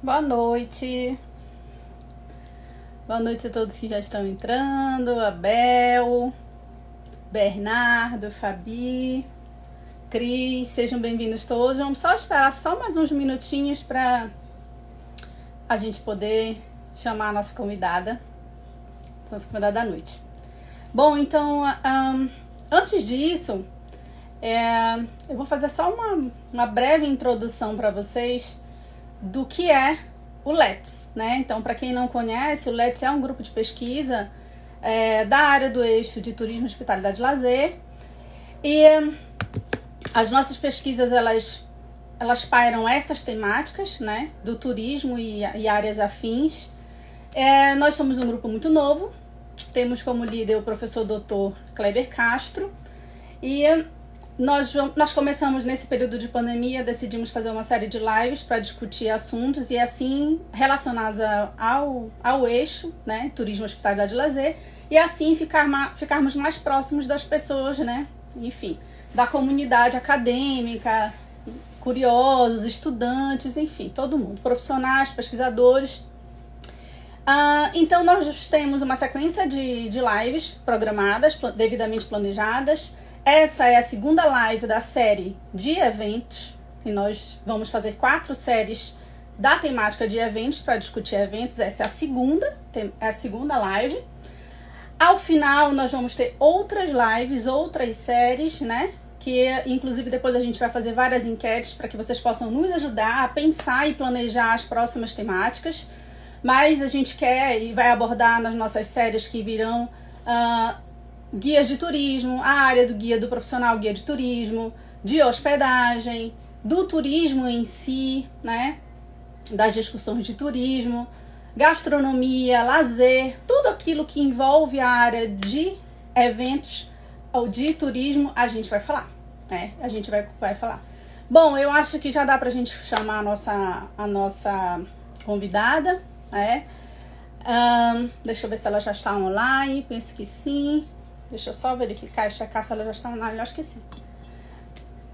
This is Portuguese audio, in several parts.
Boa noite. Boa noite a todos que já estão entrando. Abel, Bernardo, Fabi, Cris, sejam bem-vindos todos. Vamos só esperar só mais uns minutinhos para a gente poder chamar a nossa convidada da noite. Bom, então, antes disso, eu vou fazer só uma breve introdução para vocês do que é o LETS, né? Então, para quem não conhece, o LETS é um grupo de pesquisa da área do eixo de turismo, hospitalidade e lazer. E as nossas pesquisas, elas pairam essas temáticas, né? Do turismo e áreas afins. Nós somos um grupo muito novo. Temos como líder o professor Dr. Kleber Castro. E nós começamos nesse período de pandemia, decidimos fazer uma série de lives para discutir assuntos e assim relacionados ao eixo, né, turismo, hospitalidade e lazer, e assim ficarmos mais próximos das pessoas, né, enfim, da comunidade acadêmica, curiosos, estudantes, enfim, todo mundo, profissionais, pesquisadores. Então nós temos uma sequência de lives programadas, devidamente planejadas. Essa é a segunda live da série de eventos, e nós vamos fazer 4 séries da temática de eventos para discutir eventos. Essa é a segunda live. Ao final, nós vamos ter outras lives, outras séries, né? Que, inclusive, depois a gente vai fazer várias enquetes para que vocês possam nos ajudar a pensar e planejar as próximas temáticas. Mas a gente quer e vai abordar nas nossas séries que virão guias de turismo, a área do guia do profissional, guia de turismo, de hospedagem, do turismo em si, né? Das discussões de turismo, gastronomia, lazer, tudo aquilo que envolve a área de eventos ou de turismo, a gente vai falar, né? A gente vai falar. Bom, eu acho que já dá pra gente chamar a nossa convidada, né? Deixa eu ver se ela já está online, penso que sim. Deixa eu só verificar e checar se ela já está online, eu acho que sim.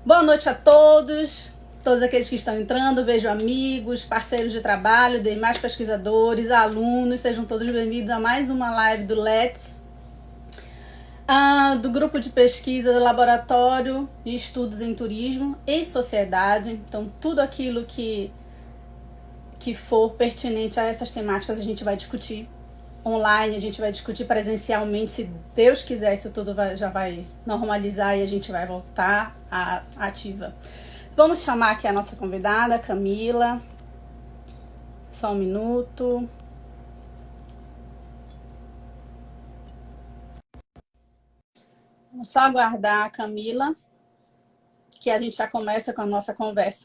Boa noite a todos aqueles que estão entrando, vejo amigos, parceiros de trabalho, demais pesquisadores, alunos, sejam todos bem-vindos a mais uma live do LETS, do grupo de pesquisa do Laboratório de Estudos em Turismo e Sociedade. Então, tudo aquilo que for pertinente a essas temáticas a gente vai discutir online, a gente vai discutir presencialmente, se Deus quiser, isso tudo já vai normalizar e a gente vai voltar à ativa. Vamos chamar aqui a nossa convidada, Camila. Só um minuto. Vamos só aguardar a Camila, que a gente já começa com a nossa conversa.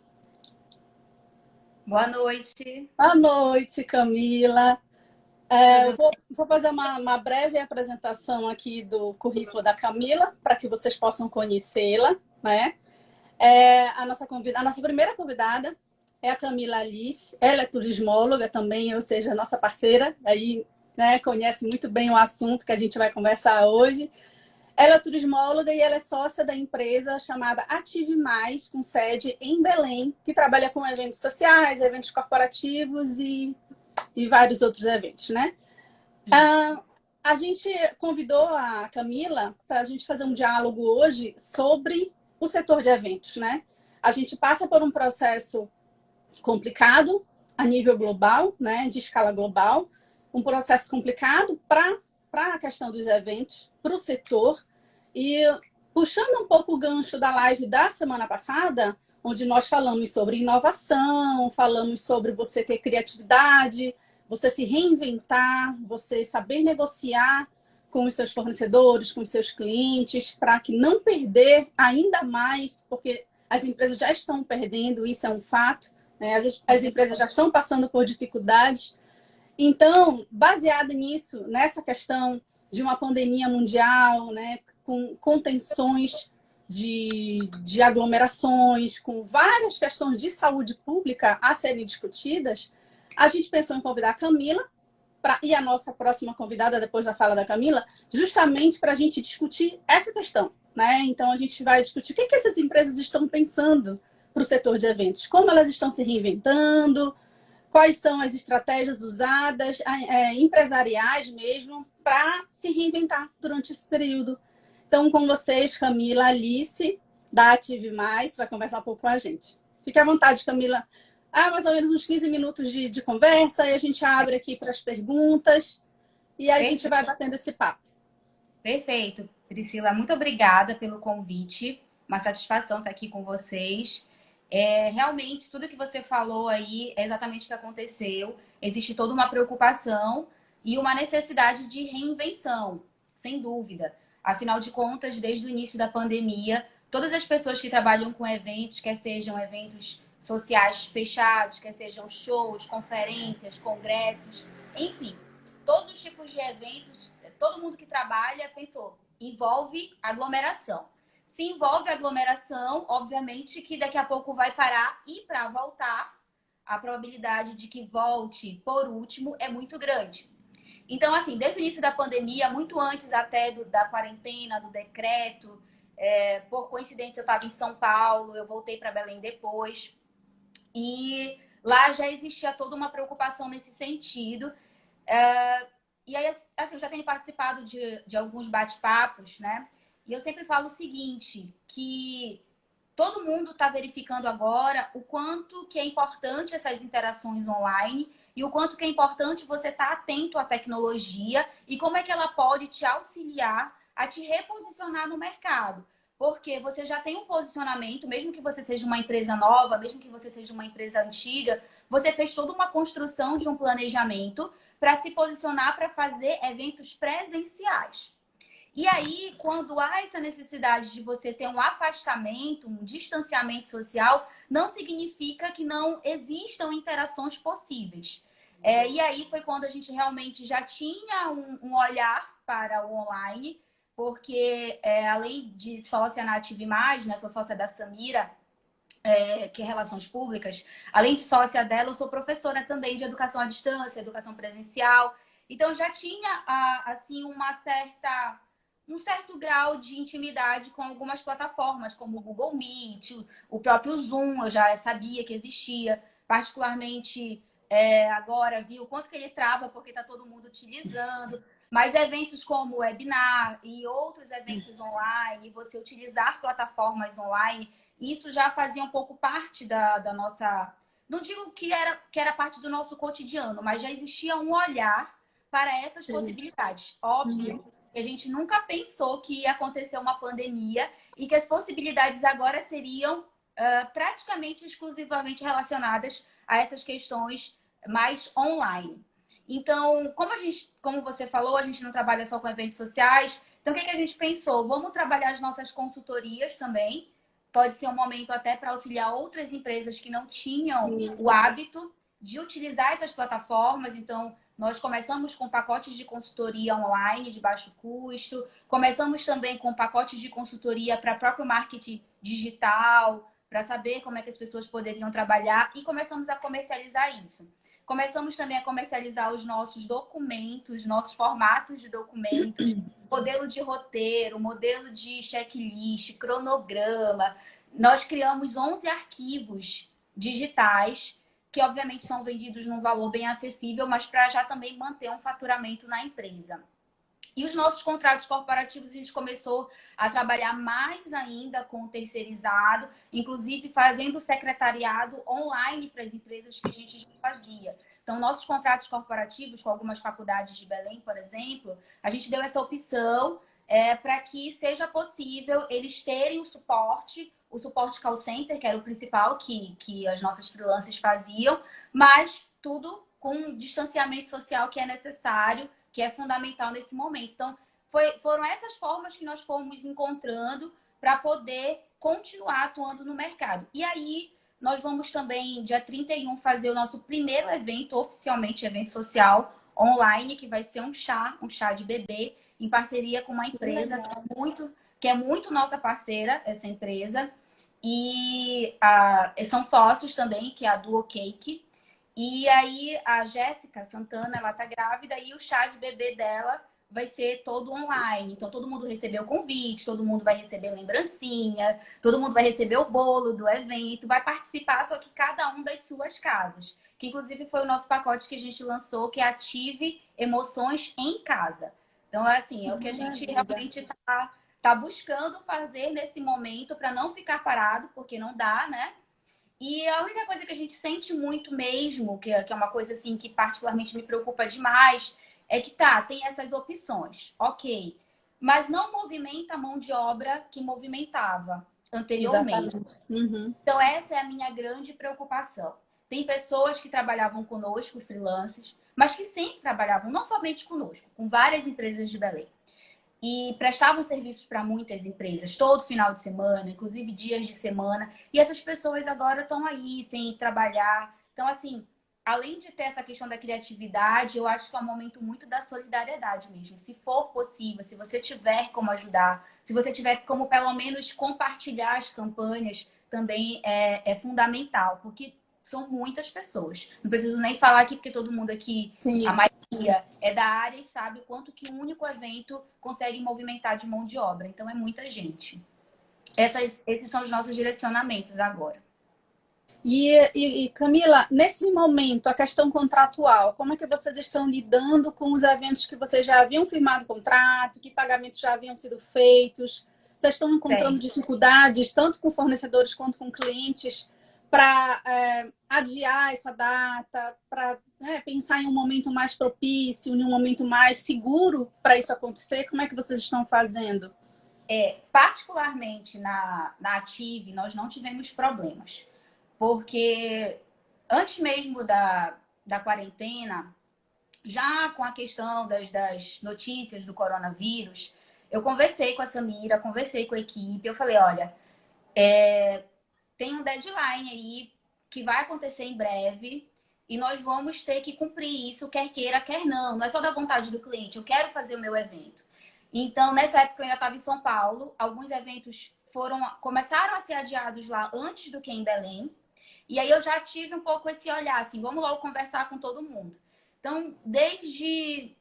Boa noite. Boa noite, Camila. Eu vou fazer uma breve apresentação aqui do currículo da Camila, para que vocês possam conhecê-la, né? A nossa primeira convidada é a Camila Alice. Ela é turismóloga também, ou seja, nossa parceira, aí, né, conhece muito bem o assunto que a gente vai conversar hoje. Ela é turismóloga e ela é sócia da empresa chamada Ative Mais, com sede em Belém, que trabalha com eventos sociais, eventos corporativos e vários outros eventos, né? A gente convidou a Camila para a gente fazer um diálogo hoje sobre o setor de eventos, né? A gente passa por um processo complicado a nível global, né? De escala global, um processo complicado para a questão dos eventos, para o setor. E puxando um pouco o gancho da live da semana passada, onde nós falamos sobre inovação, falamos sobre você ter criatividade, você se reinventar, você saber negociar com os seus fornecedores, com os seus clientes, para que não perder ainda mais, porque as empresas já estão perdendo, isso é um fato, né? As empresas já estão passando por dificuldades. Então, baseado nisso, nessa questão de uma pandemia mundial, né, com contenções de aglomerações, com várias questões de saúde pública a serem discutidas, a gente pensou em convidar a Camila e a nossa próxima convidada, depois da fala da Camila, justamente para a gente discutir essa questão, né? Então, a gente vai discutir o que essas empresas estão pensando para o setor de eventos, como elas estão se reinventando, quais são as estratégias usadas, empresariais mesmo, para se reinventar durante esse período. Então, com vocês, Camila, Alice, da Ative Mais, vai conversar um pouco com a gente. Fique à vontade, Camila. Mais ou menos uns 15 minutos de conversa, e a gente abre aqui para as perguntas, e a gente vai batendo esse papo. Perfeito. Priscila, muito obrigada pelo convite. Uma satisfação estar aqui com vocês. Realmente, tudo que você falou aí é exatamente o que aconteceu. Existe toda uma preocupação e uma necessidade de reinvenção, sem dúvida. Afinal de contas, desde o início da pandemia, todas as pessoas que trabalham com eventos, quer sejam eventos sociais fechados, quer sejam shows, conferências, congressos, enfim, todos os tipos de eventos, todo mundo que trabalha pensou, envolve aglomeração. Se envolve aglomeração, obviamente que daqui a pouco vai parar e para voltar, a probabilidade de que volte por último é muito grande. Então, assim, desde o início da pandemia, muito antes até da quarentena, do decreto, por coincidência eu estava em São Paulo, eu voltei para Belém depois, e lá já existia toda uma preocupação nesse sentido. E aí, assim, eu já tenho participado de alguns bate-papos, né? E eu sempre falo o seguinte, que todo mundo está verificando agora o quanto que é importante essas interações online e o quanto que é importante você estar atento à tecnologia e como é que ela pode te auxiliar a te reposicionar no mercado. Porque você já tem um posicionamento, mesmo que você seja uma empresa nova, mesmo que você seja uma empresa antiga, você fez toda uma construção de um planejamento para se posicionar para fazer eventos presenciais. E aí, quando há essa necessidade de você ter um afastamento, um distanciamento social, não significa que não existam interações possíveis. E aí foi quando a gente realmente já tinha um olhar para o online, porque além de sócia na Ative Mais, né, sou sócia da Samira, que é Relações Públicas, além de sócia dela, eu sou professora também de educação à distância, educação presencial. Então, já tinha, assim, um certo grau de intimidade com algumas plataformas, como o Google Meet, o próprio Zoom, eu já sabia que existia. Particularmente, agora vi o quanto que ele trava, porque está todo mundo utilizando. Mas eventos como o webinar e outros eventos online, você utilizar plataformas online, isso já fazia um pouco parte da nossa... Não digo que era parte do nosso cotidiano, mas já existia um olhar para essas possibilidades. Óbvio que a gente nunca pensou que ia acontecer uma pandemia e que as possibilidades agora seriam praticamente exclusivamente relacionadas a essas questões mais online. Então, como você falou, a gente não trabalha só com eventos sociais. Então, o que a gente pensou? Vamos trabalhar as nossas consultorias também. Pode ser um momento até para auxiliar outras empresas que não tinham o hábito de utilizar essas plataformas. Então, nós começamos com pacotes de consultoria online de baixo custo. Começamos também com pacotes de consultoria para próprio marketing digital, para saber como é que as pessoas poderiam trabalhar. E começamos a comercializar isso. Começamos também a comercializar os nossos documentos, nossos formatos de documentos, modelo de roteiro, modelo de checklist, cronograma. Nós criamos 11 arquivos digitais, que obviamente são vendidos num valor bem acessível, mas para já também manter um faturamento na empresa. E os nossos contratos corporativos, a gente começou a trabalhar mais ainda com o terceirizado, inclusive fazendo secretariado online para as empresas que a gente já fazia. Então, nossos contratos corporativos, com algumas faculdades de Belém, por exemplo, a gente deu essa opção para que seja possível eles terem o suporte call center, que era o principal que as nossas freelancers faziam, mas tudo com o distanciamento social que é necessário, que é fundamental nesse momento. Então, foram essas formas que nós fomos encontrando para poder continuar atuando no mercado. E aí, nós vamos também, dia 31, fazer o nosso primeiro evento, oficialmente evento social, online, que vai ser um chá de bebê, em parceria com uma empresa que é muito nossa parceira, essa empresa. E são sócios também, que é a Duo Cake. E aí a Jéssica Santana, ela tá grávida e o chá de bebê dela vai ser todo online. Então, todo mundo recebeu o convite, todo mundo vai receber lembrancinha, todo mundo vai receber o bolo do evento, vai participar, só que cada um das suas casas. Que, inclusive, foi o nosso pacote que a gente lançou, que é Ative Emoções em Casa. Então, é assim, é o que a gente realmente tá buscando fazer nesse momento para não ficar parado, porque não dá, né? E a única coisa que a gente sente muito mesmo, que é uma coisa assim que particularmente me preocupa demais, é que tem essas opções, ok, mas não movimenta a mão de obra que movimentava anteriormente. Exatamente. Uhum. Então, essa é a minha grande preocupação. Tem pessoas que trabalhavam conosco, freelancers, mas que sempre trabalhavam, não somente conosco, com várias empresas de Belém e prestavam serviços para muitas empresas todo final de semana, inclusive dias de semana. E essas pessoas agora estão aí sem trabalhar. Então, assim, além de ter essa questão da criatividade, eu acho que é um momento muito da solidariedade mesmo. Se for possível, se você tiver como ajudar, se você tiver como pelo menos compartilhar as campanhas, também é fundamental, porque são muitas pessoas. Não preciso nem falar aqui, porque todo mundo aqui, a Sim. maioria é da área e sabe o quanto que um único evento consegue movimentar de mão de obra. Então, é muita gente. Esses são os nossos direcionamentos agora. E, Camila, nesse momento, a questão contratual, como é que vocês estão lidando com os eventos que vocês já haviam firmado contrato, que pagamentos já haviam sido feitos? Vocês estão encontrando Certo. dificuldades, tanto com fornecedores quanto com clientes, para adiar essa data, para pensar em um momento mais propício, em um momento mais seguro para isso acontecer? Como é que vocês estão fazendo? Particularmente na Ative, nós não tivemos problemas. Porque antes mesmo da quarentena, já com a questão das notícias do coronavírus, eu conversei com a Samira, conversei com a equipe, eu falei, olha, tem um deadline aí que vai acontecer em breve e nós vamos ter que cumprir isso, quer queira, quer não. Não é só da vontade do cliente, eu quero fazer o meu evento. Então, nessa época eu ainda estava em São Paulo, alguns eventos começaram a ser adiados lá antes do que em Belém. E aí eu já tive um pouco esse olhar, assim, vamos logo conversar com todo mundo. Então, desde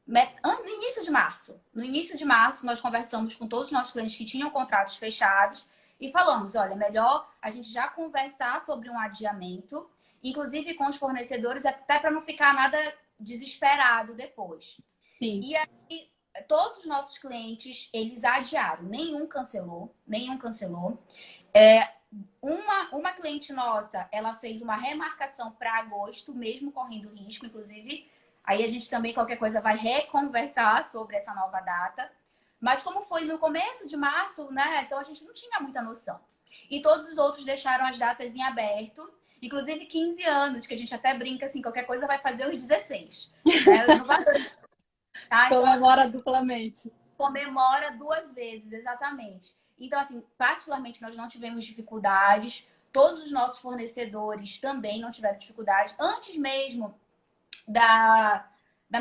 no início de março, nós conversamos com todos os nossos clientes que tinham contratos fechados e falamos, olha, melhor a gente já conversar sobre um adiamento, inclusive com os fornecedores, até para não ficar nada desesperado depois. Sim. E aí, todos os nossos clientes, eles adiaram, nenhum cancelou, nenhum cancelou. Uma cliente nossa, ela fez uma remarcação para agosto, mesmo correndo risco, inclusive. Aí a gente também, qualquer coisa, vai reconversar sobre essa nova data. Mas como foi no começo de março, né? Então a gente não tinha muita noção. E todos os outros deixaram as datas em aberto. Inclusive 15 anos, que a gente até brinca assim, qualquer coisa vai fazer os 16. Né? Não vai... Tá? Então, Comemora duplamente. comemora 2 vezes, exatamente. Então, assim, particularmente nós não tivemos dificuldades. Todos os nossos fornecedores também não tiveram dificuldade. Antes mesmo da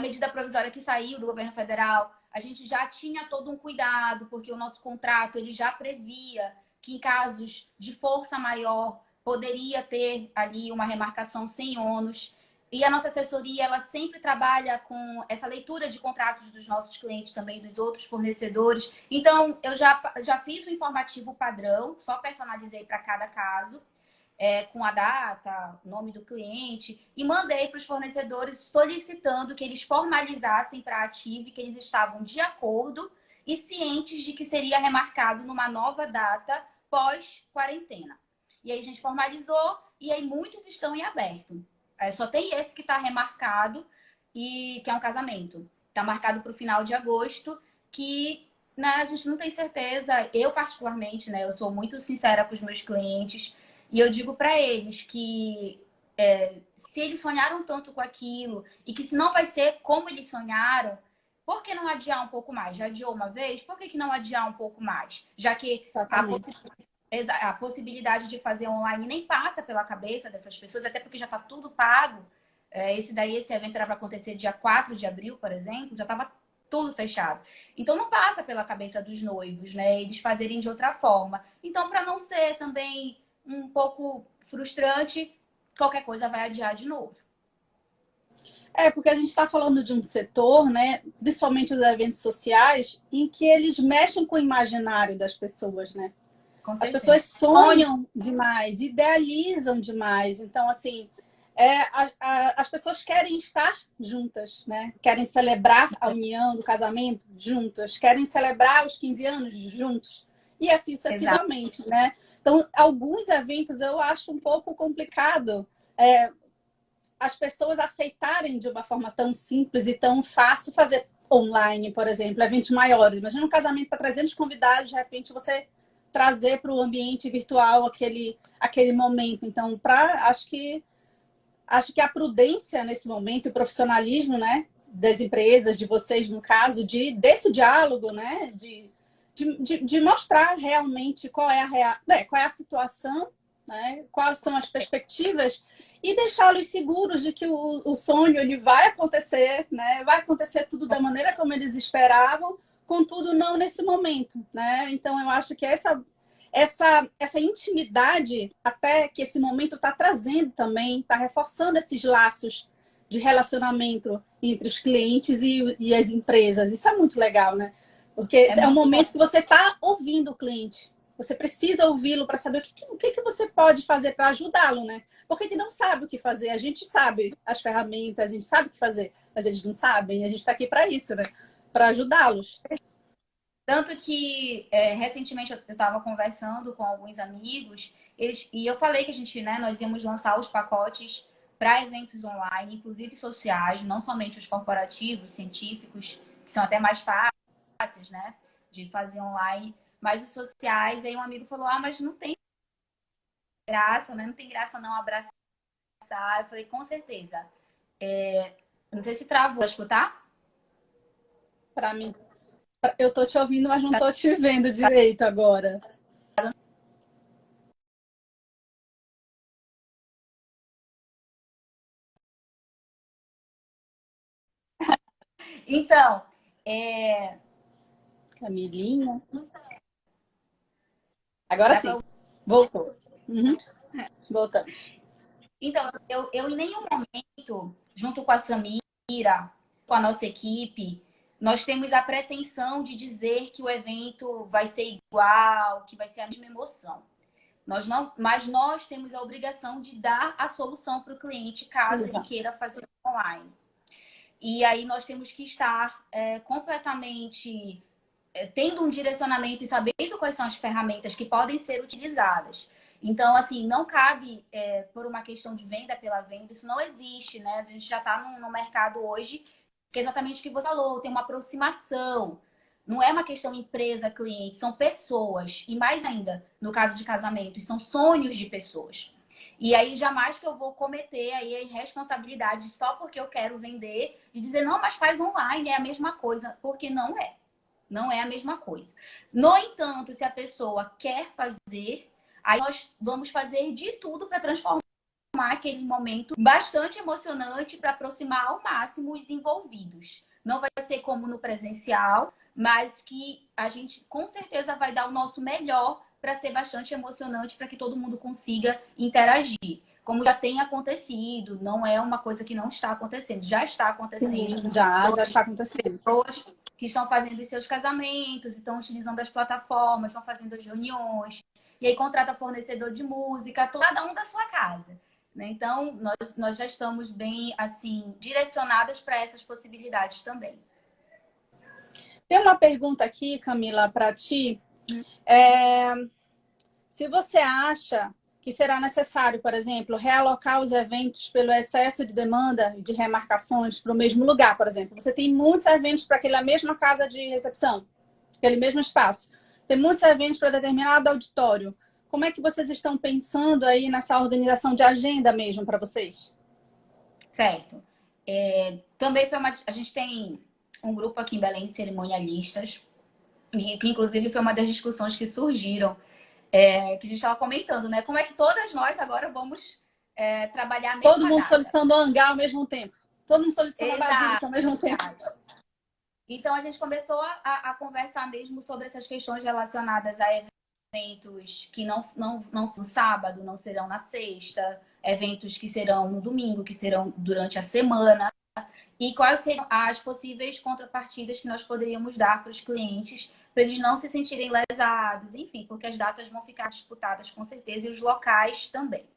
medida provisória que saiu do governo federal, a gente já tinha todo um cuidado, porque o nosso contrato ele já previa que em casos de força maior poderia ter ali uma remarcação sem ônus. E a nossa assessoria, ela sempre trabalha com essa leitura de contratos dos nossos clientes também, dos outros fornecedores. Então, eu já fiz o informativo padrão, só personalizei para cada caso, com a data, o nome do cliente, e mandei para os fornecedores solicitando que eles formalizassem para a Ative que eles estavam de acordo e cientes de que seria remarcado numa nova data pós-quarentena. E aí a gente formalizou e aí muitos estão em aberto. Só tem esse que está remarcado, e que é um casamento. Está marcado para o final de agosto, que né, a gente não tem certeza. Eu, particularmente, né, eu sou muito sincera com os meus clientes, e eu digo para eles que se eles sonharam tanto com aquilo, e que se não vai ser como eles sonharam, por que não adiar um pouco mais? Já adiou uma vez? Por que não adiar um pouco mais? Já que a possibilidade de fazer online nem passa pela cabeça dessas pessoas, até porque já está tudo pago. Esse evento era para acontecer dia 4 de abril, por exemplo, já estava tudo fechado. Então não passa pela cabeça dos noivos, né? Eles fazerem de outra forma. Então, para não ser também um pouco frustrante, qualquer coisa vai adiar de novo. É, porque a gente está falando de um setor, né, principalmente os eventos sociais, em que eles mexem com o imaginário das pessoas, né? Com As certeza. pessoas sonham demais, idealizam demais. Então, assim, as pessoas querem estar juntas, né? Querem celebrar a união do casamento juntas, querem celebrar os 15 anos juntos, e assim Exato. sucessivamente, né? Então, alguns eventos eu acho um pouco complicado as pessoas aceitarem de uma forma tão simples e tão fácil fazer online, por exemplo, eventos maiores. Imagina um casamento para 300 convidados, de repente você trazer para o ambiente virtual aquele momento. Então, acho que a prudência nesse momento, o profissionalismo, né, das empresas, de vocês, no caso, desse diálogo, né, de mostrar realmente qual é a situação, né, quais são as perspectivas e deixá-los seguros de que o sonho ele vai acontecer, né, vai acontecer tudo da maneira como eles esperavam, contudo não nesse momento, né? Então eu acho que essa intimidade até que esse momento está trazendo também, está reforçando esses laços de relacionamento entre os clientes e as empresas. Isso é muito legal, né? Porque É é um muito bom. momento que você está ouvindo o cliente. Você precisa ouvi-lo para saber o que você pode fazer para ajudá-lo, né? Porque ele não sabe o que fazer. A gente sabe as ferramentas, a gente sabe o que fazer, mas eles não sabem. E a gente está aqui para isso, né? Para ajudá-los. Tanto que recentemente eu estava conversando com alguns amigos e eu falei que a gente, né, nós íamos lançar os pacotes para eventos online, inclusive sociais, não somente os corporativos, científicos, que são até mais fáceis, né, de fazer online, mas os sociais. Aí um amigo falou: ah, mas não tem graça, né? Não tem graça não abraçar. Eu falei: com certeza. Não sei se travou, vai escutar? Para mim, eu tô te ouvindo, mas não tô te vendo direito agora. Então, é, Camilinha. Agora dá pra... sim. Voltou. Uhum. Voltamos. Então, eu em nenhum momento, junto com a Samira, com a nossa equipe, nós temos a pretensão de dizer que o evento vai ser igual, que vai ser a mesma emoção. Nós não, mas nós temos a obrigação de dar a solução para o cliente, caso ele Exato. queira fazer online. E aí nós temos que estar completamente tendo um direcionamento e sabendo quais são as ferramentas que podem ser utilizadas. Então, assim, não cabe por uma questão de venda pela venda, isso não existe, né? A gente já está no mercado hoje, que é exatamente o que você falou, tem uma aproximação. Não é uma questão empresa-cliente, são pessoas. E mais ainda, no caso de casamentos, são sonhos de pessoas. E aí, jamais que eu vou cometer aí a irresponsabilidade só porque eu quero vender, de dizer, não, mas faz online, é a mesma coisa, porque não é. Não é a mesma coisa. No entanto, se a pessoa quer fazer, aí nós vamos fazer de tudo para transformar aquele momento bastante emocionante para aproximar ao máximo os envolvidos. Não vai ser como no presencial, mas que a gente com certeza vai dar o nosso melhor para ser bastante emocionante, para que todo mundo consiga interagir. Como já tem acontecido, não é uma coisa que não está acontecendo, já está acontecendo. Sim, já está acontecendo. Pessoas que estão fazendo os seus casamentos, estão utilizando as plataformas, estão fazendo as reuniões, e aí contrata fornecedor de música, cada um da sua casa. Né? Então, nós já estamos bem, assim, direcionadas para essas possibilidades também. Tem uma pergunta aqui, Camila, para ti. Se você acha que será necessário, por exemplo, realocar os eventos pelo excesso de demanda de remarcações para o mesmo lugar, por exemplo. Você tem muitos eventos para aquela mesma casa de recepção, aquele mesmo espaço. Tem muitos eventos para determinado auditório. Como é que vocês estão pensando aí nessa organização de agenda mesmo para vocês? Certo. Também foi a gente tem um grupo aqui em Belém, cerimonialistas, que inclusive foi uma das discussões que surgiram, que a gente estava comentando, né? Como é que todas nós agora vamos trabalhar a Todo mesma mundo data. solicitando o hangar ao mesmo tempo. Todo mundo solicitando a basílica Exato. ao mesmo tempo. Então a gente começou a conversar mesmo sobre essas questões relacionadas a eventos que não no sábado, não serão na sexta, eventos que serão no domingo, que serão durante a semana. e quais seriam as possíveis contrapartidas que nós poderíamos dar para os clientes, para eles não se sentirem lesados, enfim, porque as datas vão ficar disputadas com certeza e os locais também.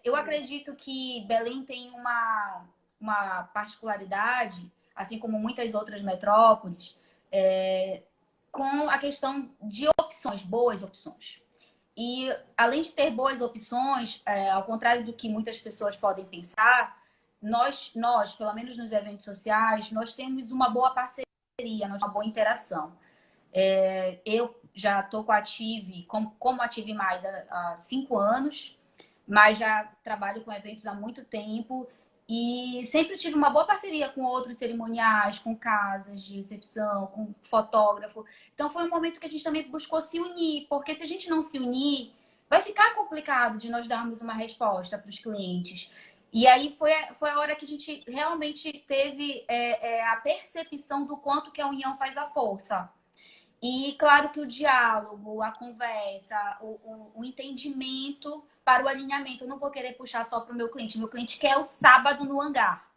Eu acredito que Belém tem uma particularidade, assim como muitas outras metrópoles, com a questão de opções, boas opções. E além de ter boas opções, ao contrário do que muitas pessoas podem pensar, nós, pelo menos nos eventos sociais, nós temos uma boa parceria, uma boa interação. Eu já estou com a Ative, como Ative Mais há 5 anos, mas já trabalho com eventos há muito tempo e sempre tive uma boa parceria com outros cerimoniais, com casas de recepção, com fotógrafo. Então foi um momento que a gente também buscou se unir, porque se a gente não se unir, vai ficar complicado de nós darmos uma resposta para os clientes. E aí foi a hora que a gente realmente teve a percepção do quanto que a união faz a força. E claro que o diálogo, a conversa, o entendimento para o alinhamento. Eu não vou querer puxar só para o meu cliente. Meu cliente quer o sábado no hangar.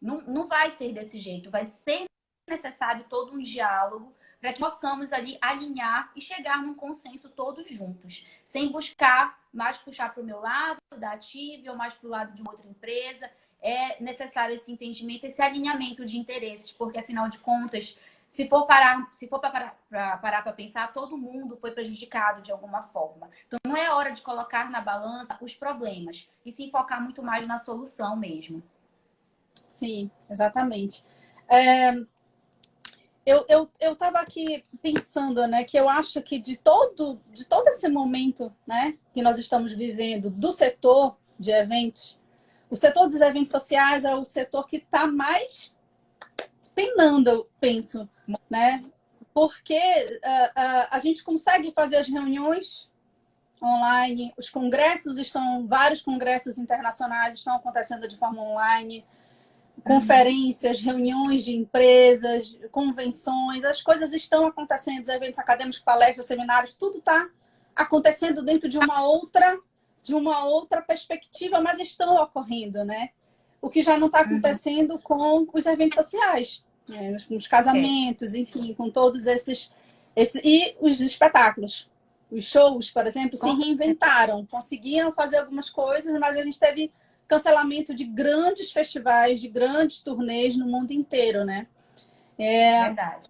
Não vai ser desse jeito. Vai ser necessário todo um diálogo para que possamos ali alinhar e chegar num consenso todos juntos. Sem buscar mais puxar para o meu lado, da Ative, ou mais para o lado de uma outra empresa. É necessário esse entendimento, esse alinhamento de interesses, porque afinal de contas, se for para pensar, todo mundo foi prejudicado de alguma forma. Então, não é hora de colocar na balança os problemas, e sim focar muito mais na solução mesmo. Sim, exatamente. Eu estava aqui pensando, né, que eu acho que de todo esse momento, né, que nós estamos vivendo do setor de eventos, o setor dos eventos sociais é o setor que está mais penando, eu penso, né? Porque a gente consegue fazer as reuniões online, os congressos vários congressos internacionais estão acontecendo de forma online, conferências, reuniões de empresas, convenções, as coisas estão acontecendo, os eventos acadêmicos, palestras, seminários, tudo está acontecendo dentro de uma outra perspectiva, mas estão ocorrendo, né? O que já não está acontecendo com os eventos sociais, nos casamentos, enfim, com todos esses... E os espetáculos. Os shows, por exemplo, se reinventaram, conseguiram fazer algumas coisas, mas a gente teve cancelamento de grandes festivais, de grandes turnês no mundo inteiro, né? Verdade.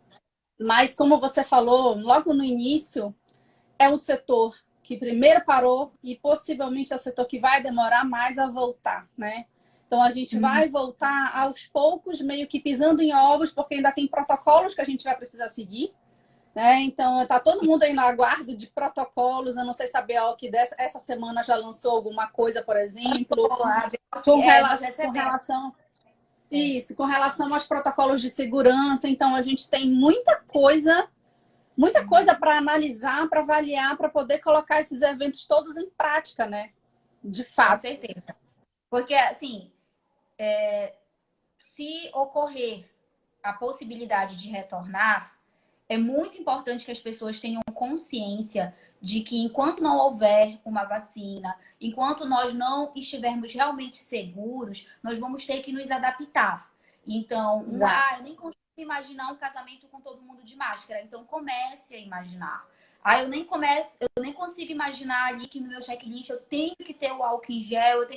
Mas, como você falou, logo no início, é um setor que primeiro parou e possivelmente é o setor que vai demorar mais a voltar, né? Então, a gente vai voltar aos poucos, meio que pisando em ovos, porque ainda tem protocolos que a gente vai precisar seguir, né? Então, está todo mundo aí no aguardo de protocolos. Eu não sei se a BO que essa semana já lançou alguma coisa, por exemplo, com relação... Isso, com relação aos protocolos de segurança. Então, a gente tem muita coisa para analisar, para avaliar, para poder colocar esses eventos todos em prática, né? De fato. Com certeza. Porque, assim, se ocorrer a possibilidade de retornar, é muito importante que as pessoas tenham consciência de que enquanto não houver uma vacina, enquanto nós não estivermos realmente seguros, nós vamos ter que nos adaptar. Então, eu nem consigo imaginar um casamento com todo mundo de máscara. Então, comece a imaginar. Eu nem consigo imaginar ali que no meu checklist eu tenho que ter o álcool em gel.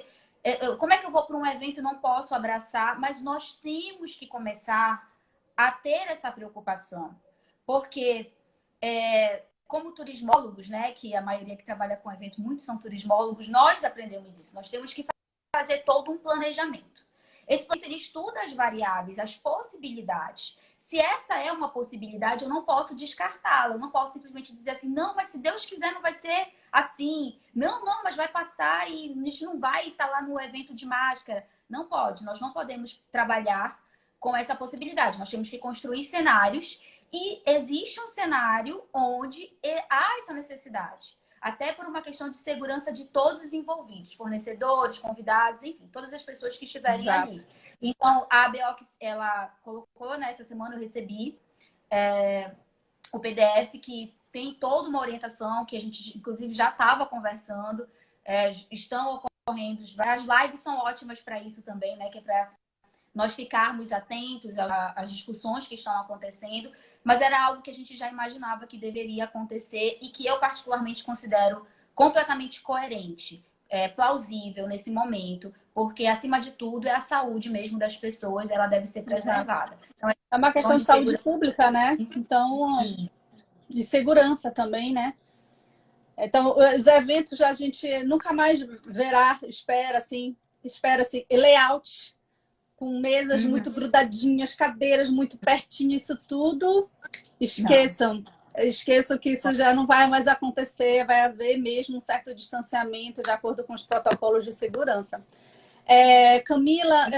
Como é que eu vou para um evento e não posso abraçar? Mas nós temos que começar a ter essa preocupação. Porque, como turismólogos, né, que a maioria que trabalha com evento, muitos são turismólogos, nós aprendemos isso. Nós temos que fazer todo um planejamento. Esse planejamento estuda as variáveis, as possibilidades. Se essa é uma possibilidade, eu não posso descartá-la. Eu não posso simplesmente dizer assim, não, mas se Deus quiser não vai ser assim. Não, mas vai passar e a gente não vai estar lá no evento de máscara. Não pode. Nós não podemos trabalhar com essa possibilidade. Nós temos que construir cenários e existe um cenário onde há essa necessidade. Até por uma questão de segurança de todos os envolvidos, fornecedores, convidados, enfim, todas as pessoas que estiverem ali. Então, a ABOX, ela colocou, né, essa semana eu recebi o PDF que tem toda uma orientação que a gente, inclusive, já estava conversando, estão ocorrendo, as lives são ótimas para isso também, né, que é para nós ficarmos atentos às discussões que estão acontecendo, mas era algo que a gente já imaginava que deveria acontecer e que eu particularmente considero completamente coerente, plausível nesse momento, porque acima de tudo é a saúde mesmo das pessoas, ela deve ser preservada. Então, é uma questão de saúde pública, né? Então, e de segurança também, né? Então, os eventos a gente nunca mais verá, espera-se, layouts com mesas muito grudadinhas, cadeiras muito pertinho, isso tudo, esqueçam. Esqueçam que isso já não vai mais acontecer, vai haver mesmo um certo distanciamento de acordo com os protocolos de segurança. Camila,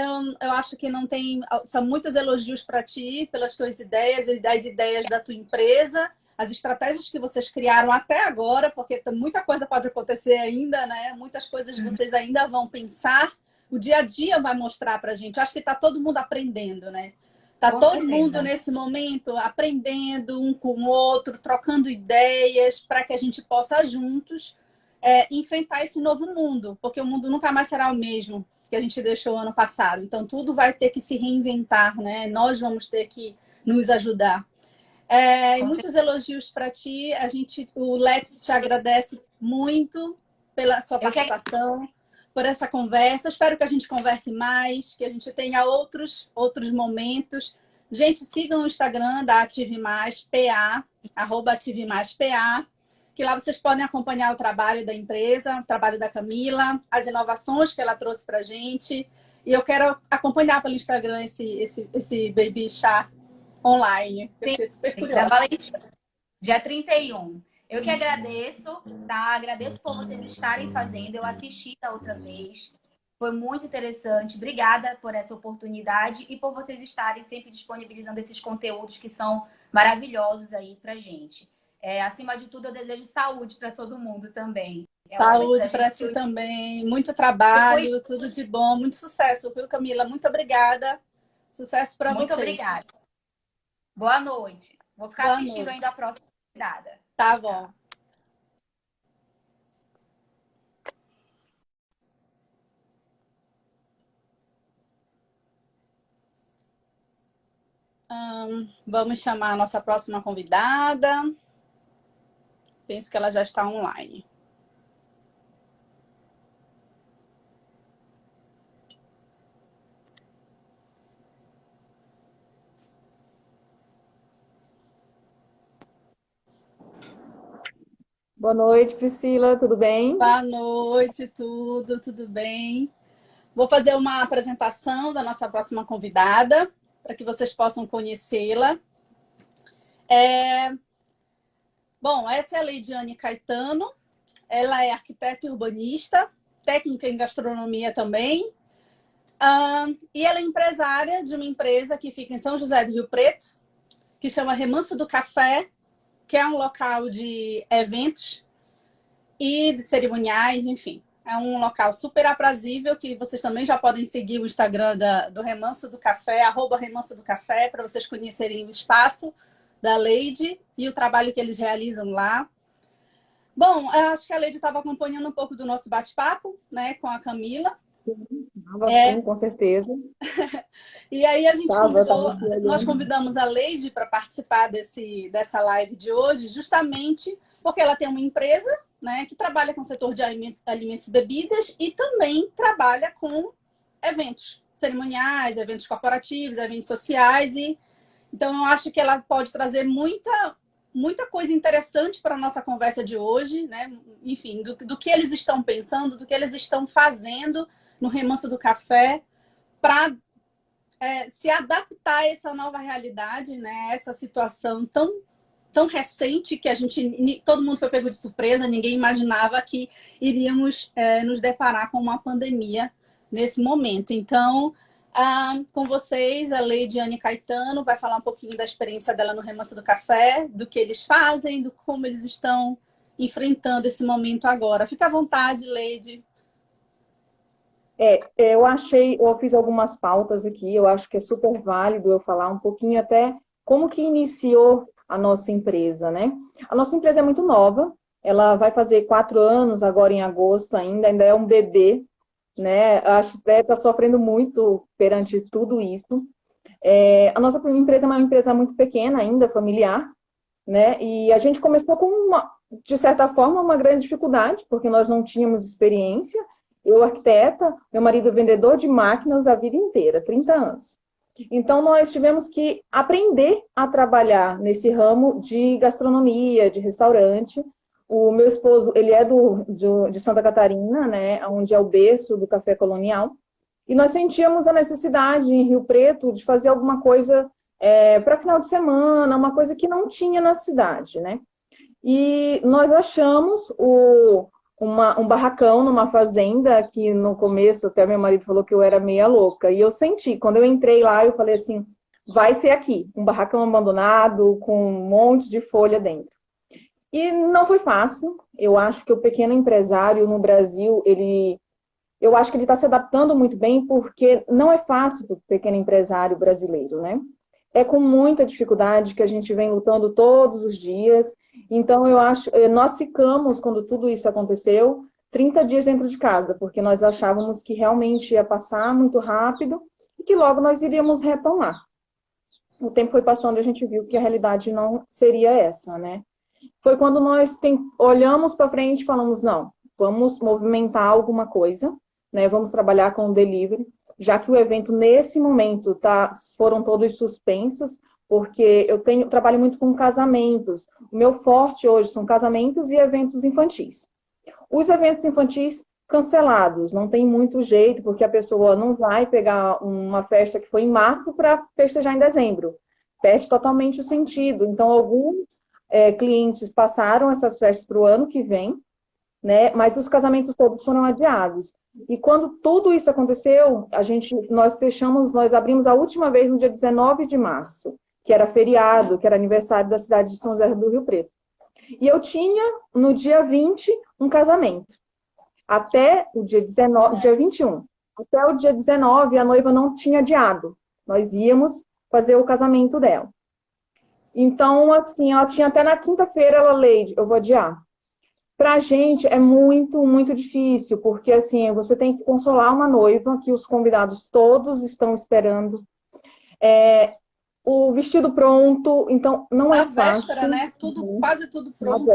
eu acho que não tem... São muitos elogios para ti, pelas tuas ideias e das ideias da tua empresa, as estratégias que vocês criaram até agora, porque muita coisa pode acontecer ainda, né? Muitas coisas vocês ainda vão pensar. O dia a dia vai mostrar para a gente. Acho que está todo mundo aprendendo, né? Está todo mundo nesse momento aprendendo um com o outro, trocando ideias para que a gente possa juntos enfrentar esse novo mundo, porque o mundo nunca mais será o mesmo que a gente deixou ano passado. Então, tudo vai ter que se reinventar, né? Nós vamos ter que nos ajudar. E muitos elogios para ti. O Lex te agradece muito pela sua participação, por essa conversa. Espero que a gente converse mais, que a gente tenha outros momentos. Gente, sigam o Instagram da Ative Mais, PA, @AtiveMaisPA, que lá vocês podem acompanhar o trabalho da empresa, o trabalho da Camila, as inovações que ela trouxe para a gente. E eu quero acompanhar pelo Instagram esse Baby Chá online. Eu fiquei super curiosa. Dia 31. Eu que agradeço, tá? Agradeço por vocês estarem fazendo. Eu assisti da outra vez. Foi muito interessante. Obrigada por essa oportunidade e por vocês estarem sempre disponibilizando esses conteúdos que são maravilhosos aí pra gente. Acima de tudo, eu desejo saúde para todo mundo também. Saúde para ti também. Muito trabalho, tudo de bom. Muito sucesso, viu, Camila? Muito obrigada. Sucesso para vocês. Muito obrigada. Boa noite. Vou ficar assistindo ainda a próxima convidada. Tá bom. Vamos chamar a nossa próxima convidada. Penso que ela já está online. Boa noite, Priscila, tudo bem? Boa noite, tudo bem? Vou fazer uma apresentação da nossa próxima convidada, para que vocês possam conhecê-la. Bom, essa é a Leidiane Caetano, ela é arquiteta e urbanista, técnica em gastronomia também, e ela é empresária de uma empresa que fica em São José do Rio Preto, que chama Remanso do Café, que é um local de eventos e de cerimoniais, enfim. É um local super aprazível, que vocês também já podem seguir o Instagram do Remanso do Café, @Remanso do Café, para vocês conhecerem o espaço da Leide e o trabalho que eles realizam lá. Bom, eu acho que a Leide estava acompanhando um pouco do nosso bate-papo, né, com a Camila. Sim, com certeza. E aí nós convidamos a Leide para participar dessa live de hoje, justamente porque ela tem uma empresa, né, que trabalha com o setor de alimentos e bebidas e também trabalha com eventos cerimoniais, eventos corporativos, eventos sociais. Então, eu acho que ela pode trazer muita coisa interessante para a nossa conversa de hoje, né? Enfim, do que eles estão pensando, do que eles estão fazendo no Remanso do Café para se adaptar a essa nova realidade, né? Essa situação tão recente que todo mundo foi pego de surpresa, ninguém imaginava que iríamos nos deparar com uma pandemia nesse momento. Então, com vocês, a Leidiane Caetano vai falar um pouquinho da experiência dela no Remanso do Café, do que eles fazem, do como eles estão enfrentando esse momento agora. Fica à vontade, Leide. Eu fiz algumas pautas aqui, eu acho que é super válido eu falar um pouquinho até como que iniciou a nossa empresa, né? A nossa empresa é muito nova, ela vai fazer 4 anos agora em agosto ainda é um bebê, né? Acho que está sofrendo muito perante tudo isso. A nossa empresa é uma empresa muito pequena ainda, familiar, né? E a gente começou com de certa forma, uma grande dificuldade, porque nós não tínhamos experiência. Eu, arquiteta, meu marido vendedor de máquinas a vida inteira, 30 anos. Então, nós tivemos que aprender a trabalhar nesse ramo de gastronomia, de restaurante. O meu esposo, ele é de Santa Catarina, né, onde é o berço do café colonial. E nós sentíamos a necessidade em Rio Preto de fazer alguma coisa para final de semana, uma coisa que não tinha na cidade, né? E nós achamos um barracão numa fazenda, que no começo até meu marido falou que eu era meia louca. E eu senti, quando eu entrei lá, eu falei assim, vai ser aqui, um barracão abandonado, com um monte de folha dentro. E não foi fácil. Eu acho que o pequeno empresário no Brasil, eu acho que ele está se adaptando muito bem, porque não é fácil para o pequeno empresário brasileiro, né? É com muita dificuldade que a gente vem lutando todos os dias. Então, eu acho, nós ficamos, quando tudo isso aconteceu, 30 dias dentro de casa, porque nós achávamos que realmente ia passar muito rápido e que logo nós iríamos retomar. O tempo foi passando e a gente viu que a realidade não seria essa, né? Foi quando nós olhamos para frente e falamos, não, vamos movimentar alguma coisa, né? Vamos trabalhar com o delivery, já que o evento, nesse momento, foram todos suspensos, porque eu trabalho muito com casamentos. O meu forte hoje são casamentos e eventos infantis. Os eventos infantis cancelados, não tem muito jeito, porque a pessoa não vai pegar uma festa que foi em março para festejar em dezembro. Perde totalmente o sentido. Então, alguns clientes passaram essas festas para o ano que vem, né? Mas os casamentos todos foram adiados. E quando tudo isso aconteceu, nós abrimos a última vez no dia 19 de março, que era feriado, que era aniversário da cidade de São José do Rio Preto. E eu tinha, no dia 20, um casamento. Até o dia 19, dia 21. Até o dia 19, a noiva não tinha adiado. Nós íamos fazer o casamento dela. Então, assim, ela tinha até na quinta-feira, Leide, eu vou adiar. Para a gente é muito, muito difícil, porque assim, você tem que consolar uma noiva, que os convidados todos estão esperando. O vestido pronto, então não é fácil. Véspera, né? Quase tudo pronto.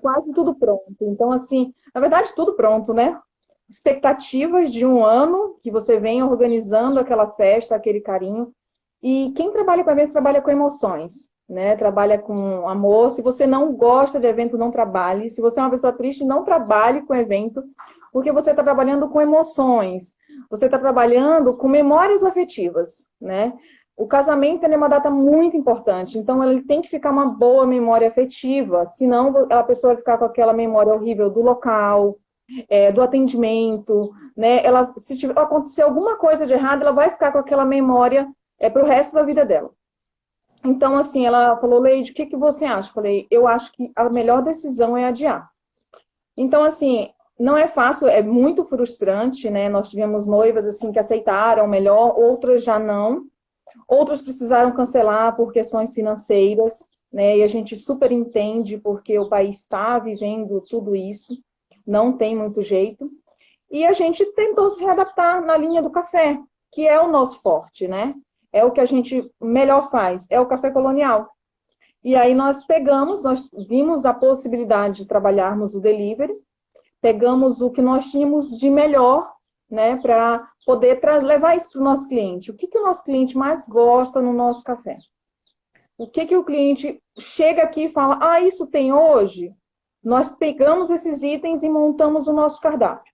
Quase tudo pronto. Então, assim, na verdade, tudo pronto, né? Expectativas de um ano que você vem organizando aquela festa, aquele carinho. E quem trabalha com eventos trabalha com emoções, né? Trabalha com amor. Se você não gosta de evento, não trabalhe. Se você é uma pessoa triste, não trabalhe com evento, porque você está trabalhando com emoções. Você está trabalhando com memórias afetivas, né? O casamento é uma data muito importante, então ele tem que ficar uma boa memória afetiva, senão a pessoa vai ficar com aquela memória horrível do local, do atendimento, né? Se acontecer alguma coisa de errado, ela vai ficar com aquela memória para o resto da vida dela. Então, assim, ela falou, Leide, o que você acha? Eu falei, eu acho que a melhor decisão é adiar. Então, assim, não é fácil, é muito frustrante, né? Nós tivemos noivas, assim, que aceitaram melhor, outras já não. Outras precisaram cancelar por questões financeiras, né? E a gente super entende, porque o país está vivendo tudo isso, não tem muito jeito. E a gente tentou se readaptar na linha do café, que é o nosso forte, né? É o que a gente melhor faz, é o café colonial. E aí nós vimos a possibilidade de trabalharmos o delivery, pegamos o que nós tínhamos de melhor, né, para poder levar isso para o nosso cliente. O que o nosso cliente mais gosta no nosso café? O que o cliente chega aqui e fala, isso tem hoje? Nós pegamos esses itens e montamos o nosso cardápio.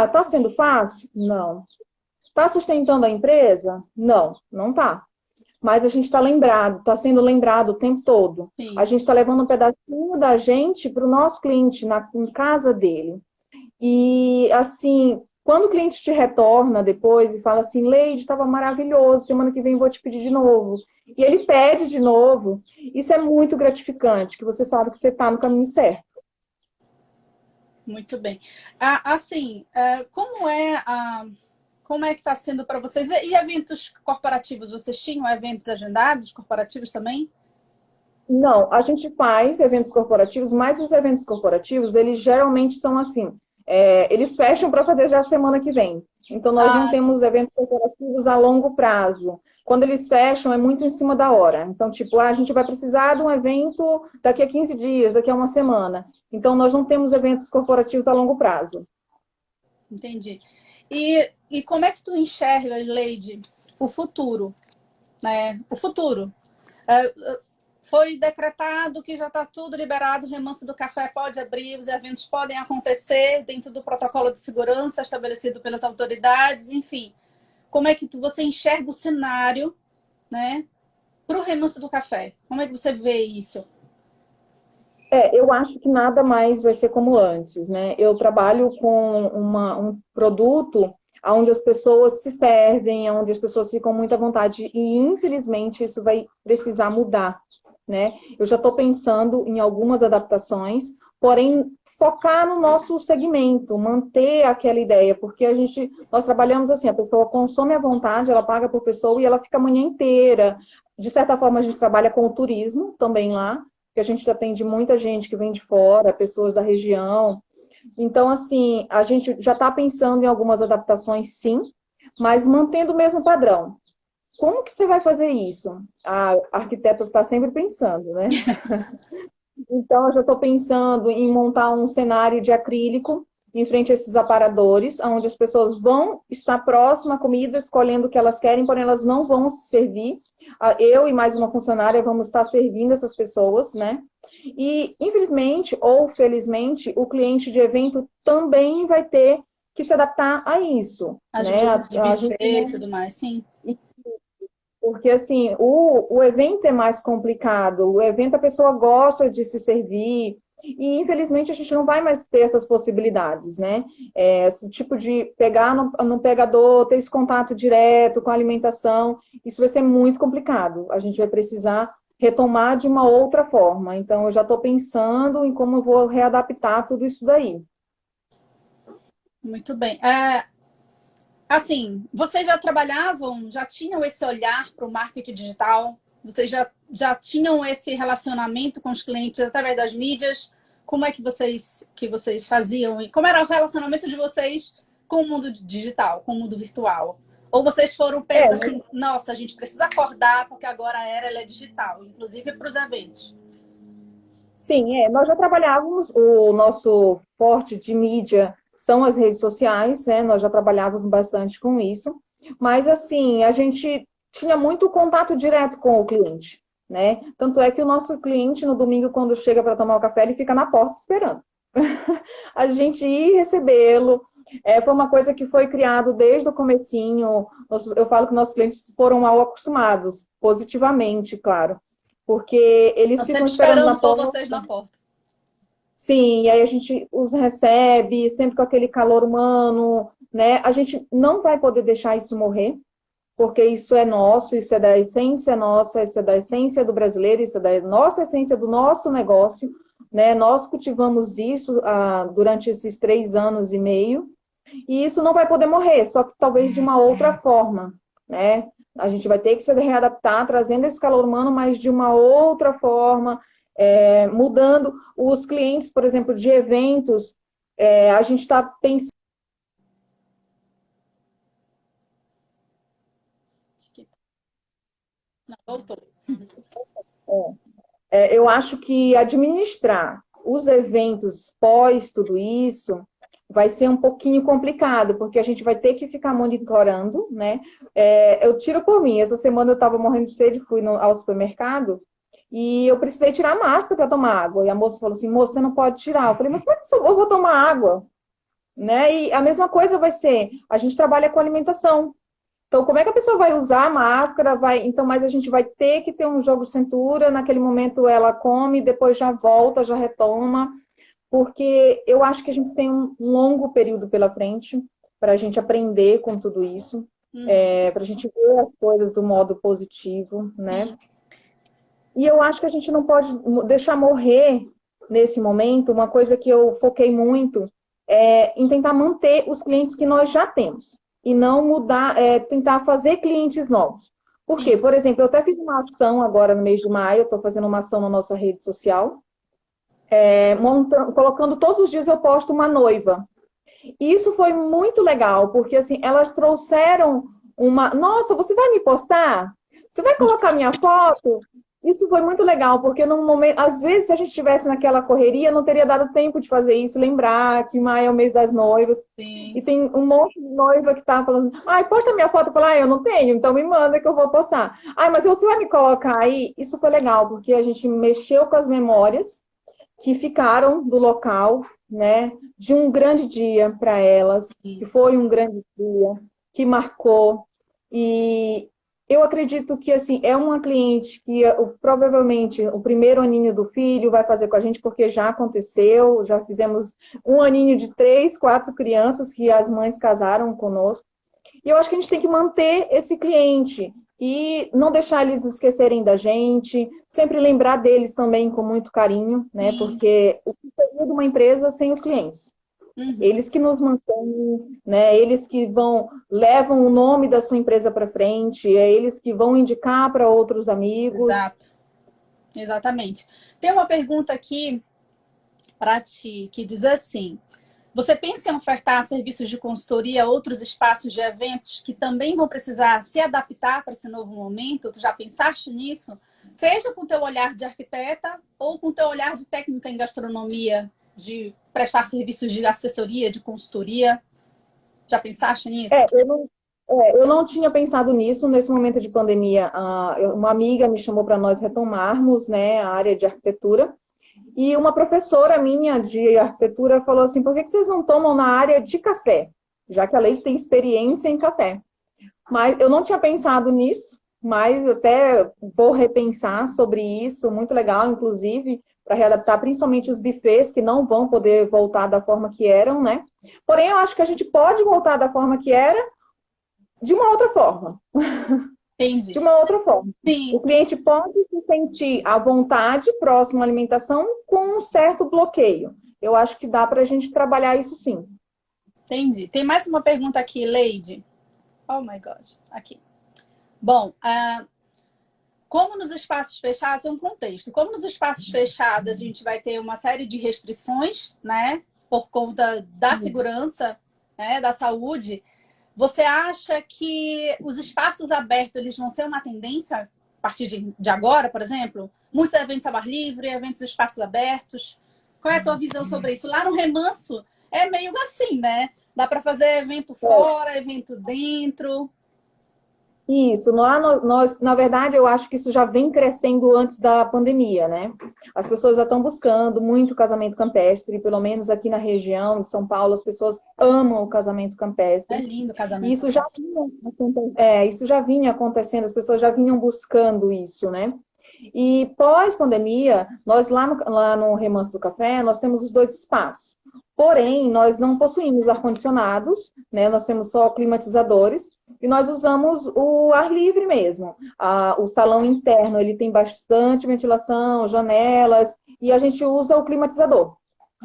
Está sendo fácil? Não. Está sustentando a empresa? Não, não está. Mas a gente está sendo lembrado o tempo todo. Sim. A gente está levando um pedacinho da gente para o nosso cliente, em casa dele. E, assim, quando o cliente te retorna depois e fala assim, Leide, estava maravilhoso, semana que vem vou te pedir de novo. E ele pede de novo. Isso é muito gratificante, que você sabe que você está no caminho certo. Muito bem. Assim, como é que está sendo para vocês? E eventos corporativos? Vocês tinham eventos agendados corporativos também? Não, a gente faz eventos corporativos, mas os eventos corporativos, eles geralmente são assim, eles fecham para fazer já semana que vem. Então, nós não temos eventos corporativos a longo prazo. Quando eles fecham, é muito em cima da hora. Então, tipo, a gente vai precisar de um evento daqui a 15 dias, daqui a uma semana. Então, nós não temos eventos corporativos a longo prazo. Entendi. E como é que tu enxergas, Leide, o futuro? Né? O futuro. Foi decretado que já está tudo liberado, o Remanso do Café pode abrir, os eventos podem acontecer dentro do protocolo de segurança estabelecido pelas autoridades, enfim. Como é que você enxerga o cenário, né, para o Remanso do Café? Como é que você vê isso? Eu acho que nada mais vai ser como antes, né? Eu trabalho com um produto onde as pessoas se servem, onde as pessoas ficam muito à vontade, e infelizmente isso vai precisar mudar, né? Eu já estou pensando em algumas adaptações, porém focar no nosso segmento, manter aquela ideia, porque nós trabalhamos assim, a pessoa consome à vontade, ela paga por pessoa e ela fica a manhã inteira. De certa forma, a gente trabalha com o turismo também lá, que a gente atende muita gente que vem de fora, pessoas da região. Então, assim, a gente já está pensando em algumas adaptações, sim, mas mantendo o mesmo padrão. Como que você vai fazer isso? A arquiteta está sempre pensando, né? Então, eu já estou pensando em montar um cenário de acrílico em frente a esses aparadores, onde as pessoas vão estar próximas à comida, escolhendo o que elas querem, porém elas não vão se servir. Eu e mais uma funcionária vamos estar servindo essas pessoas, né? E, infelizmente ou felizmente, o cliente de evento também vai ter que se adaptar a isso. As né? mesas de buffet e tudo mais, sim. Porque, assim, o evento é mais complicado, o evento a pessoa gosta de se servir, e infelizmente a gente não vai mais ter essas possibilidades, né? Esse tipo de pegar no pegador, ter esse contato direto com a alimentação, isso vai ser muito complicado. A gente vai precisar retomar de uma outra forma. Então, eu já estou pensando em como eu vou readaptar tudo isso daí. Muito bem. Assim, vocês já trabalhavam, já tinham esse olhar para o marketing digital? Vocês já tinham esse relacionamento com os clientes através das mídias? Como é que vocês faziam? E como era o relacionamento de vocês com o mundo digital, com o mundo virtual? Ou vocês foram pensar assim, nossa, a gente precisa acordar porque agora a era ela é digital, inclusive para os eventos? Sim, nós já trabalhávamos, o nosso forte de mídia são as redes sociais, né? Nós já trabalhávamos bastante com isso, mas assim, a gente tinha muito contato direto com o cliente, né? Tanto é que o nosso cliente, no domingo, quando chega para tomar o café, ele fica na porta esperando. A gente ir recebê-lo, foi uma coisa que foi criado desde o comecinho. Eu falo que nossos clientes foram mal acostumados, positivamente, claro, porque eles ficam esperando na porta. Vocês na porta. Sim, e aí a gente os recebe, sempre com aquele calor humano, né? A gente não vai poder deixar isso morrer, porque isso é nosso, isso é da essência nossa, isso é da essência do brasileiro, isso é da nossa essência do nosso negócio, né? Nós cultivamos isso durante esses 3 anos e meio, e isso não vai poder morrer, só que talvez de uma outra forma, né? A gente vai ter que se readaptar, trazendo esse calor humano, mas de uma outra forma, mudando os clientes, por exemplo, de eventos, a gente está pensando. Não, voltou. Eu acho que administrar os eventos pós tudo isso vai ser um pouquinho complicado, porque a gente vai ter que ficar monitorando, né? Eu tiro por mim. Essa semana eu estava morrendo de sede, fui ao supermercado, e eu precisei tirar a máscara para tomar água. E a moça falou assim, moça, você não pode tirar. Eu falei, mas como é que eu vou tomar água? Né? E a mesma coisa vai ser, a gente trabalha com alimentação. Então, como é que a pessoa vai usar a máscara? Então, mas a gente vai ter que ter um jogo de cintura. Naquele momento ela come, depois já volta, já retoma. Porque eu acho que a gente tem um longo período pela frente para a gente aprender com tudo isso. Para a gente ver as coisas do modo positivo, né? E eu acho que a gente não pode deixar morrer, nesse momento, uma coisa que eu foquei muito, em tentar manter os clientes que nós já temos, e não mudar, tentar fazer clientes novos. Por quê? Por exemplo, eu até fiz uma ação agora no mês de maio, eu estou fazendo uma ação na nossa rede social, colocando todos os dias eu posto uma noiva, E isso foi muito legal, porque assim, elas trouxeram uma... Nossa, você vai me postar? Você vai colocar minha foto? Isso foi muito legal, porque num momento, às vezes, se a gente estivesse naquela correria, não teria dado tempo de fazer isso, lembrar que maio é o mês das noivas. Sim. E tem um monte de noiva que tá falando assim, ai, posta minha foto. Eu falo, eu não tenho, então me manda que eu vou postar. Ai, mas você vai me colocar aí? Isso foi legal, porque a gente mexeu com as memórias que ficaram do local, né, de um grande dia para elas, que foi um grande dia, que marcou. E eu acredito que, assim, é uma cliente que provavelmente o primeiro aninho do filho vai fazer com a gente, porque já aconteceu, já fizemos um aninho de 3, 4 crianças que as mães casaram conosco. E eu acho que a gente tem que manter esse cliente e não deixar eles esquecerem da gente, sempre lembrar deles também com muito carinho, né? Sim. Porque o que seria de uma empresa sem os clientes? Eles que nos mantêm, né? Eles que levam o nome da sua empresa para frente, é eles que vão indicar para outros amigos. Exato. Exatamente. Tem uma pergunta aqui para ti que diz assim: você pensa em ofertar serviços de consultoria a outros espaços de eventos que também vão precisar se adaptar para esse novo momento? Tu já pensaste nisso? Seja com o teu olhar de arquiteta ou com o teu olhar de técnica em gastronomia, de prestar serviços de assessoria, de consultoria. Já pensaste nisso? Eu não tinha pensado nisso nesse momento de pandemia. Uma amiga me chamou para nós retomarmos, né, a área de arquitetura. E uma professora minha de arquitetura falou assim, por que vocês não tomam na área de café? Já que a Leide tem experiência em café. Mas eu não tinha pensado nisso, mas até vou repensar sobre isso, muito legal, inclusive, para readaptar principalmente os buffets, que não vão poder voltar da forma que eram, né? Porém, eu acho que a gente pode voltar da forma que era de uma outra forma. Entendi. De uma outra forma. Sim. O cliente pode se sentir à vontade, próximo à alimentação, com um certo bloqueio. Eu acho que dá para a gente trabalhar isso sim. Entendi. Tem mais uma pergunta aqui, Leide. Oh my God. Aqui. Bom, como nos espaços fechados, é um contexto. Como nos espaços fechados a gente vai ter uma série de restrições, né? Por conta da segurança, né, da saúde. Você acha que os espaços abertos eles vão ser uma tendência a partir de agora, por exemplo? Muitos eventos ao ar livre, eventos em espaços abertos. Qual é a tua visão sobre isso? Lá no Remanso é meio assim, né? Dá para fazer evento fora, evento dentro. Isso, na verdade, eu acho que isso já vem crescendo antes da pandemia, né? As pessoas já estão buscando muito casamento campestre, pelo menos aqui na região de São Paulo, as pessoas amam o casamento campestre. É lindo o casamento. E isso já vinha acontecendo, as pessoas já vinham buscando isso, né? E pós-pandemia, nós lá no Remanso do Café, nós temos os 2 espaços. Porém, nós não possuímos ar-condicionados, né? Nós temos só climatizadores e nós usamos o ar livre mesmo. O salão interno, ele tem bastante ventilação, janelas, e a gente usa o climatizador.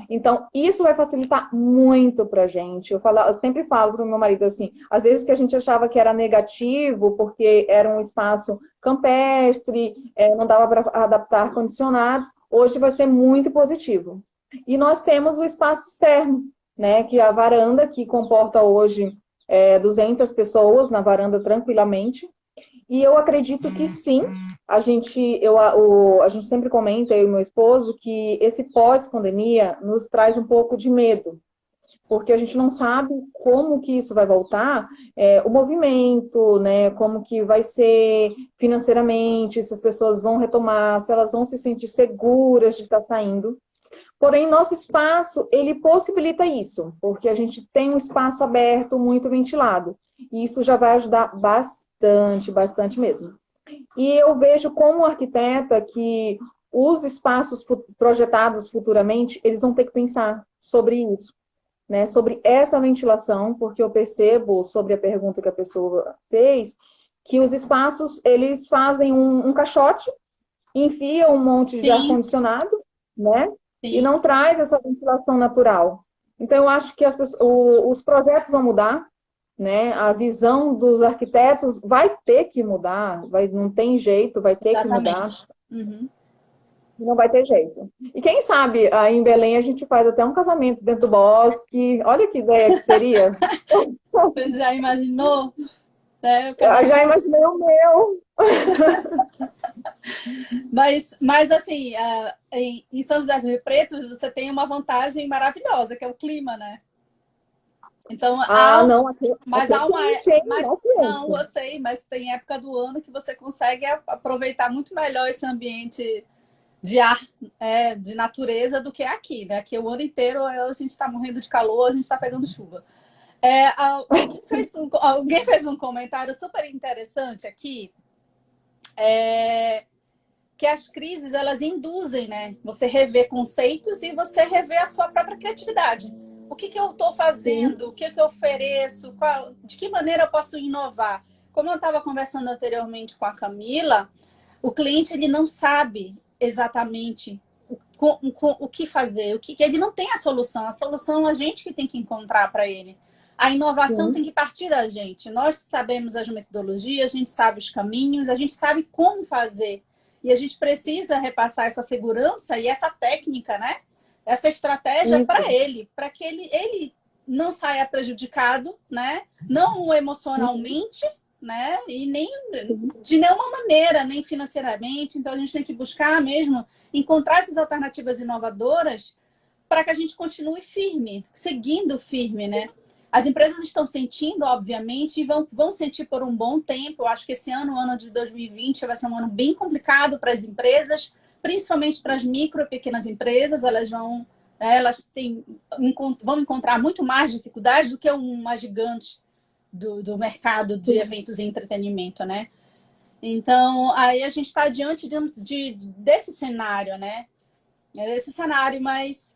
Então, isso vai facilitar muito para a gente. Eu sempre falo para o meu marido assim, às vezes que a gente achava que era negativo, porque era um espaço campestre, não dava para adaptar ar-condicionados, hoje vai ser muito positivo. E nós temos o espaço externo, né, que é a varanda, que comporta hoje 200 pessoas na varanda tranquilamente. E eu acredito que sim, a gente sempre comenta, eu e meu esposo, que esse pós-pandemia nos traz um pouco de medo, porque a gente não sabe como que isso vai voltar, o movimento, né, como que vai ser financeiramente, se as pessoas vão retomar, se elas vão se sentir seguras de estar saindo. Porém, nosso espaço, ele possibilita isso, porque a gente tem um espaço aberto, muito ventilado. E isso já vai ajudar bastante, bastante mesmo. E eu vejo como arquiteta que os espaços projetados futuramente, eles vão ter que pensar sobre isso, né? Sobre essa ventilação, porque eu percebo, sobre a pergunta que a pessoa fez, que os espaços, eles fazem um caixote, enfiam um monte de ar-condicionado, né? Sim. E não traz essa ventilação natural. Então, eu acho que os projetos vão mudar, né? A visão dos arquitetos vai ter que mudar, não tem jeito, vai ter que mudar. Uhum. não vai ter jeito. E quem sabe, aí em Belém a gente faz até um casamento dentro do bosque. Olha que ideia que seria. Você já imaginou? Né? O Eu já casamento. imaginei o meu. Mas assim, em São José do Rio Preto, você tem uma vantagem maravilhosa, que é o clima, né? Então, Ah, não, mas aqui é há uma. quente, hein? Não é Mas, não, quente. eu sei, mas tem época do ano que você consegue aproveitar muito melhor esse ambiente de ar, de natureza, do que aqui, né? Que o ano inteiro a gente está morrendo de calor, a gente está pegando chuva. Alguém fez um comentário super interessante aqui, que as crises elas induzem, né? Você rever conceitos e você rever a sua própria criatividade. O que eu estou Sim, fazendo? O que eu ofereço? De que maneira eu posso inovar? Como eu estava conversando anteriormente com a Camila, o cliente ele não sabe exatamente o que fazer, ele não tem a solução a gente que tem que encontrar para ele. A inovação tem sim, que partir da gente. Nós sabemos as metodologias, a gente sabe os caminhos, a gente sabe como fazer. E a gente precisa repassar essa segurança e essa técnica, né? Essa estratégia para isso. ele, para que ele não saia prejudicado, né? Não Uhum, emocionalmente, né? E nem sim, de nenhuma maneira, nem financeiramente. Então a gente tem que buscar mesmo encontrar essas alternativas inovadoras para que a gente continue firme, seguindo firme, né? As empresas estão sentindo, obviamente, e vão sentir por um bom tempo. Eu acho que esse ano, o ano de 2020, vai ser um ano bem complicado para as empresas, principalmente para as micro e pequenas empresas. Vão encontrar muito mais dificuldades do que uma gigante do mercado de sim. eventos e entretenimento, né? Então, aí a gente está diante desse cenário, né? Esse cenário, mas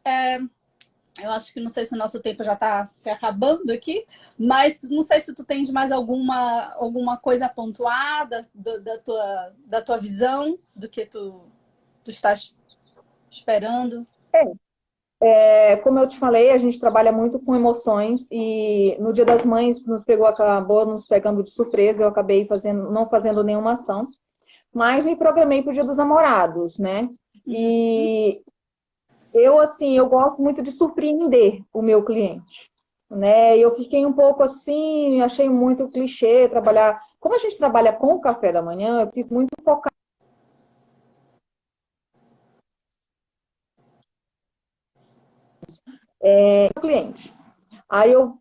eu acho que não sei se o nosso tempo já está se acabando aqui, mas não sei se tu tens mais alguma coisa pontuada da tua visão, do que tu estás esperando. Como eu te falei, a gente trabalha muito com emoções e no Dia das Mães acabou nos pegando de surpresa, eu acabei não fazendo nenhuma ação, mas me programei para o Dia dos Namorados, né? Uhum. E assim, eu gosto muito de surpreender o meu cliente, né? Eu fiquei um pouco assim, achei muito clichê trabalhar. Como a gente trabalha com o café da manhã, eu fico muito focada no cliente. Aí eu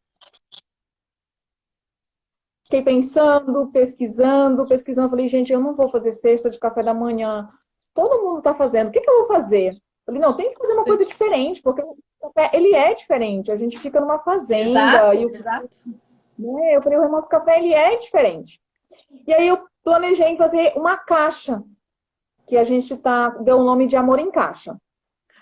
fiquei pensando, pesquisando, falei, gente, eu não vou fazer cesta de café da manhã. Todo mundo está fazendo, o que eu vou fazer? Falei, não, tem que fazer uma coisa diferente, porque o café, ele é diferente. A gente fica numa fazenda, Exato, exato. eu falei, o nosso café, ele é diferente. E aí eu planejei em fazer uma caixa, que a gente deu o nome de Amor em Caixa.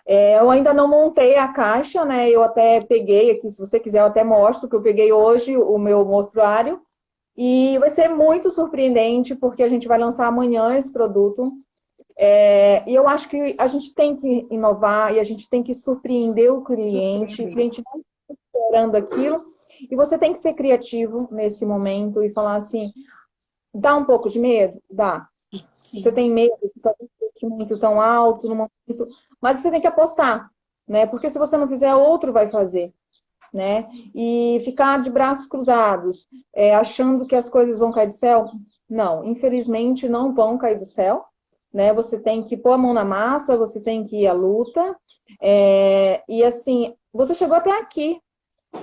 Eu ainda não montei a caixa, né? Eu até peguei aqui, se você quiser, eu até mostro que eu peguei hoje o meu mostruário. E vai ser muito surpreendente, porque a gente vai lançar amanhã esse produto. E eu acho que a gente tem que inovar e a gente tem que surpreender o Surpreender. cliente não está esperando aquilo. E você tem que ser criativo nesse momento e falar assim, dá um pouco de medo? Dá. Você Sim. tem medo de fazer um investimento tão alto no momento, mas você tem que apostar, né? Porque se você não fizer, outro vai fazer, né? E ficar de braços cruzados, achando que as coisas vão cair do céu, não, infelizmente não vão cair do céu, né? Você tem que pôr a mão na massa, você tem que ir à luta, e assim, você chegou até aqui,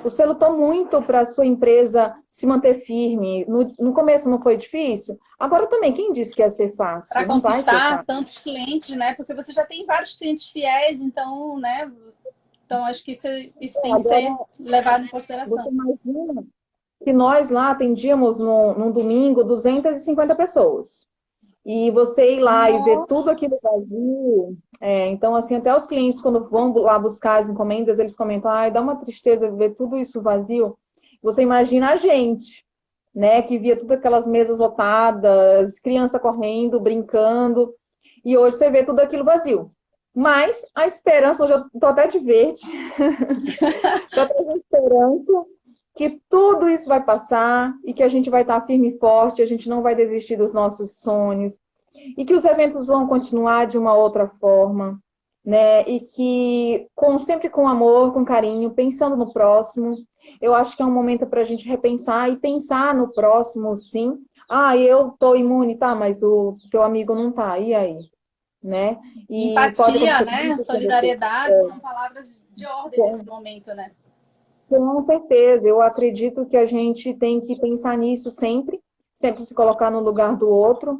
você lutou muito para a sua empresa se manter firme. No começo não foi difícil? Agora também, quem disse que ia ser Para fácil? Não vai ser conquistar fácil. tantos clientes, né? Porque você já tem vários clientes fiéis, então, né? Então, acho que isso tem que Agora, ser levado em você consideração. imagina que nós lá atendíamos num domingo 250 pessoas. E você ir lá e ver tudo Nossa, aquilo vazio. Então, assim, até os clientes, quando vão lá buscar as encomendas, eles comentam, ai, dá uma tristeza ver tudo isso vazio. Você imagina a gente, né, que via todas aquelas mesas lotadas, criança correndo, brincando, e hoje você vê tudo aquilo vazio. Mas a esperança, hoje eu estou até de verde, estou até de esperança que tudo isso vai passar e que a gente vai estar firme e forte, a gente não vai desistir dos nossos sonhos. e que os eventos vão continuar de uma outra forma, né? E que sempre com amor, com carinho, pensando no próximo. Eu acho que é um momento para a gente repensar e pensar no próximo, sim. Ah, eu tô imune, tá, mas o teu amigo não tá, e aí? Né? E pode Empatia, acontecer né? com você. Solidariedade são palavras de ordem nesse momento, né? Com certeza, eu acredito que a gente tem que pensar nisso sempre, sempre se colocar no lugar do outro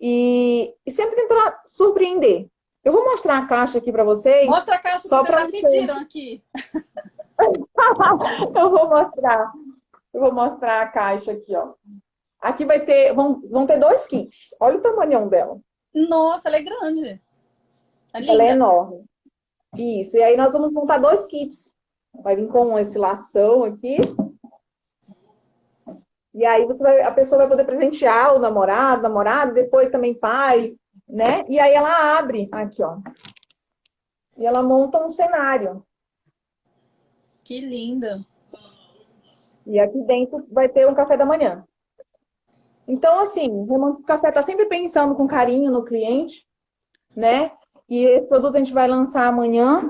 e sempre tentar surpreender. Eu vou mostrar a caixa aqui para vocês, Mostra a caixa só porque para já vocês. pediram aqui. Eu vou mostrar. Eu vou mostrar a caixa aqui, ó. Aqui vão ter 2 kits. Olha o tamanhão dela. Nossa, ela é grande. É Ela é linda. enorme. Isso. E aí nós vamos montar 2 kits. Vai vir com esse lação aqui. E aí a pessoa vai poder presentear o namorado, namorada, depois também pai, né? E aí ela abre aqui, ó. E ela monta um cenário. Que linda. E aqui dentro vai ter um café da manhã. Então, assim, o Remanso do Café está sempre pensando com carinho no cliente, né? E esse produto a gente vai lançar amanhã.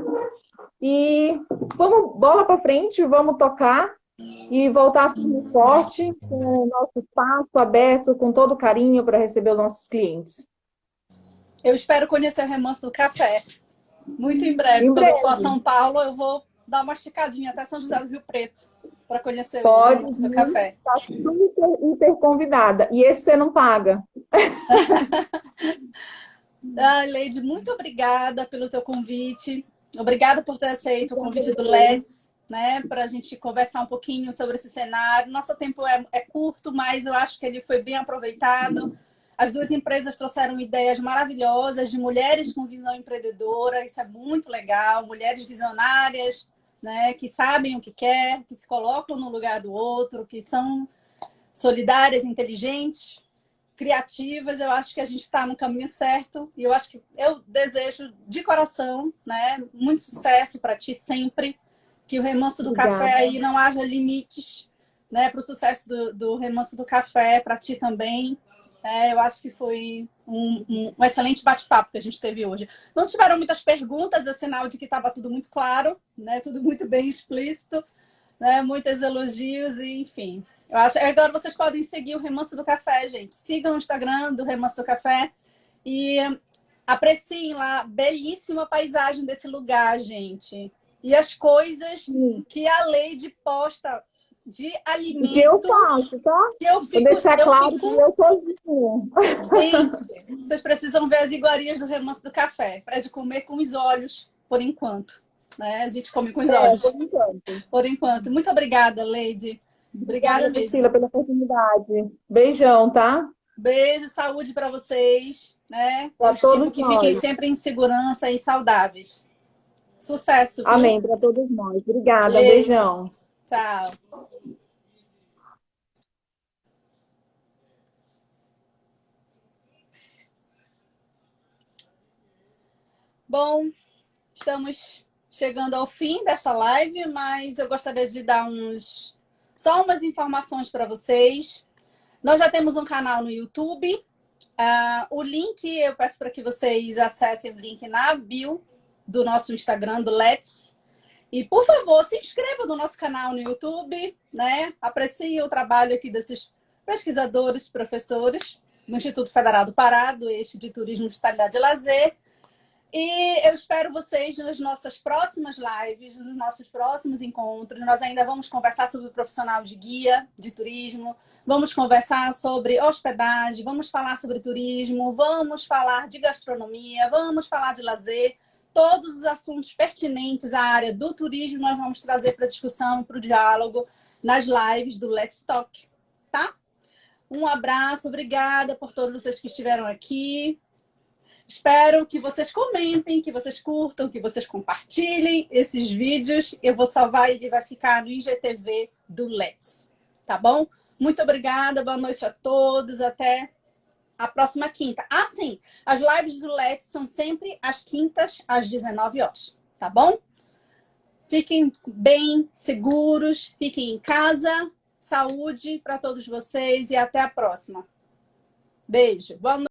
E vamos bola para frente, vamos tocar e voltar firme e forte, com o nosso espaço aberto, com todo carinho para receber os nossos clientes. Eu espero conhecer o Remanso do Café. Muito em breve. Em Quando eu for a breve, São Paulo, eu vou dar uma esticadinha até São José do Rio Preto para conhecer o pode Remanso do vir, Café. está super, hiper convidada. E esse você não paga. Ah, Leide, muito obrigada pelo teu convite. Obrigada por ter aceito o convite do Let's, né? Para a gente conversar um pouquinho sobre esse cenário. Nosso tempo é curto, mas eu acho que ele foi bem aproveitado. As duas empresas trouxeram ideias maravilhosas de mulheres com visão empreendedora. Isso é muito legal. Mulheres visionárias, né? Que sabem o que quer, que se colocam no lugar do outro, que são solidárias, inteligentes, criativas. Eu acho que a gente está no caminho certo e eu desejo de coração, né, muito sucesso para ti sempre, que o Remanso do Obrigada. Café aí não haja limites, né, para o sucesso do Remanso do Café, para ti também. Eu acho que foi um excelente bate-papo que a gente teve hoje. Não tiveram muitas perguntas, é sinal de que estava tudo muito claro, né, tudo muito bem explícito, né, muitos elogios e enfim. Eu acho que agora vocês podem seguir o Remanso do Café, gente. Sigam o Instagram do Remanso do Café e apreciem lá a belíssima paisagem desse lugar, gente. E as coisas que a Leide posta de alimento. Que eu faço, tá? Que eu fico, vou deixar claro que eu sozinha. Gente, vocês precisam ver as iguarias do Remanso do Café. Para de comer com os olhos, por enquanto. Né? A gente come com os olhos. Por enquanto. Por enquanto. Muito obrigada, Leide. Obrigada mesmo. Priscila, pela oportunidade. Beijão, tá? Beijo, saúde para vocês, né? Pra Eu estimo todos que nós. fiquem sempre em segurança e saudáveis. Sucesso. Viu? Amém, para todos nós. Obrigada, Beijo. beijão. Tchau. Bom, estamos chegando ao fim desta live, mas eu gostaria de dar só umas informações para vocês. Nós já temos um canal no YouTube. O link, eu peço para que vocês acessem o link na bio do nosso Instagram, do Let's. E, por favor, se inscrevam no nosso canal no YouTube, né? Apreciem o trabalho aqui desses pesquisadores, professores do Instituto Federal do Pará, do Eixo de Turismo, Hospitalidade e Lazer. E eu espero vocês nas nossas próximas lives, nos nossos próximos encontros. Nós ainda vamos conversar sobre o profissional de guia de turismo, vamos conversar sobre hospedagem, vamos falar sobre turismo, vamos falar de gastronomia, vamos falar de lazer. Todos os assuntos pertinentes à área do turismo nós vamos trazer para discussão, para o diálogo nas lives do Let's Talk, tá? Um abraço, obrigada por todos vocês que estiveram aqui. Espero que vocês comentem, que vocês curtam, que vocês compartilhem esses vídeos. Eu vou salvar e ele vai ficar no IGTV do Let's, tá bom? Muito obrigada, boa noite a todos, até a próxima quinta. Ah, sim, as lives do Let's são sempre às quintas, às 19 horas, tá bom? Fiquem bem, seguros, fiquem em casa, saúde para todos vocês e até a próxima. Beijo, boa noite.